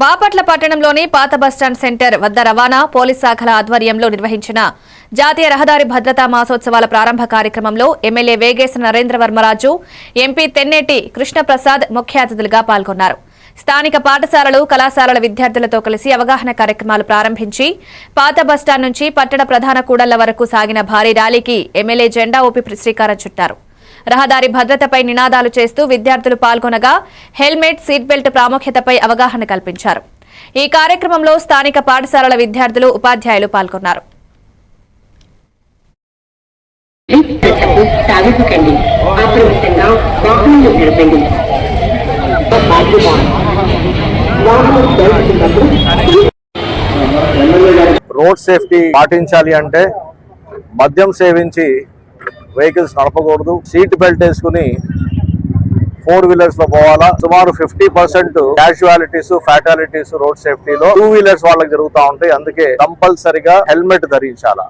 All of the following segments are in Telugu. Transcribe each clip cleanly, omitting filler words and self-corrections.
బాపట్ల పట్టణంలోని పాత బస్టాండ్ సెంటర్ వద్ద రవాణా పోలీస్ శాఖల ఆధ్వర్యంలో నిర్వహించిన జాతీయ రహదారి భద్రతా మాసోత్సవాల ప్రారంభ కార్యక్రమంలో ఎమ్మెల్యే వేగేశ్వర నరేంద్రవర్మరాజు, ఎంపీ తెన్నేటి కృష్ణప్రసాద్ ముఖ్య అతిథులుగా పాల్గొన్నారు. స్థానిక పాఠశాలలు, కళాశాలల విద్యార్థులతో కలిసి అవగాహన కార్యక్రమాలు ప్రారంభించి పాత బస్టాండ్ నుంచి పట్టణ ప్రధాన కూడళ్ల వరకు సాగిన భారీ ర్యాలీకి ఎమ్మెల్యే జెండా ఊపి శ్రీకారం చుట్టారు. రహదారి భద్రతపై నినాదాలు చేస్తూ విద్యార్థులు పాల్గొనగా హెల్మెట్, సీట్ బెల్ట్ ప్రాముఖ్యతపై అవగాహన కల్పించారు. ఈ కార్యక్రమంలో స్థానిక పాఠశాలల విద్యార్థులు, ఉపాధ్యాయులు పాల్గొన్నారు. రోడ్ సేఫ్టీ పాటించాలి అంటే మద్యం సేవించి వెహికల్స్ నడపకూడదు. సీట్ బెల్ట్ వేసుకుని 4 వీలర్స్ లో పోవాలా. సుమారు 50% క్యాజువాలిటీస్, ఫ్యాటాలిటీస్ రోడ్ సేఫ్టీలో 2 వీలర్స్ వాళ్ళకి జరుగుతూ ఉంటాయి. అందుకే కంపల్సరిగా హెల్మెట్ ధరించాలా.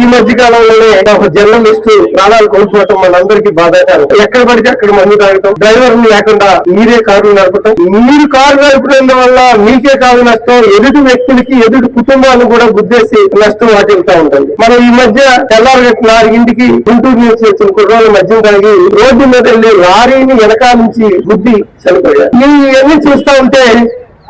ఈ మధ్య కాలంలోనే జనం ఇస్తూ ప్రాణాలు కోల్పోవటం మనందరికీ బాధాకరం. ఎక్కడ పడితే అక్కడ మందు తాగటం, డ్రైవర్ లేకుండా మీరే కారు నడపటం. మీరు కారు నడపడం వల్ల మీకే కాదు నష్టం, ఎదుటి వ్యక్తులకి, ఎదుటి కుటుంబాలను కూడా గుద్దేసి నష్టం వాటిల్తా ఉంటుంది. మనం ఈ మధ్య తెల్లారి 4ంటికి గుంటూరు నుంచి వచ్చిన కుర్రోళ్ళ మద్యం తాగి రోడ్డు మీద వెళ్లి లారీని వెనకాల నుంచి గుద్ది చనిపోయారు. ఇవన్నీ చూస్తా ఉంటే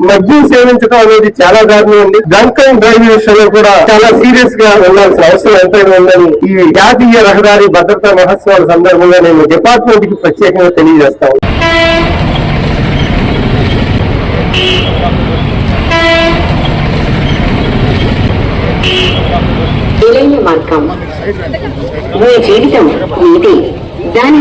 మద్యం సేవించడం అనేది చాలా దారుణం ఉంది. డ్రంక్ అండ్ డ్రైవ్ విషయంలో కూడా చాలా సీరియస్ గా ఉండాల్సిన అవసరం ఎంతైనా ఉందని ఈ జాతీయ రహదారి భద్రతా మహోత్సవాల సందర్భంగా నేను డిపార్ట్మెంట్ కి ప్రత్యేకంగా తెలియజేస్తాను. మార్గం మీ జీవితం మీది. దాని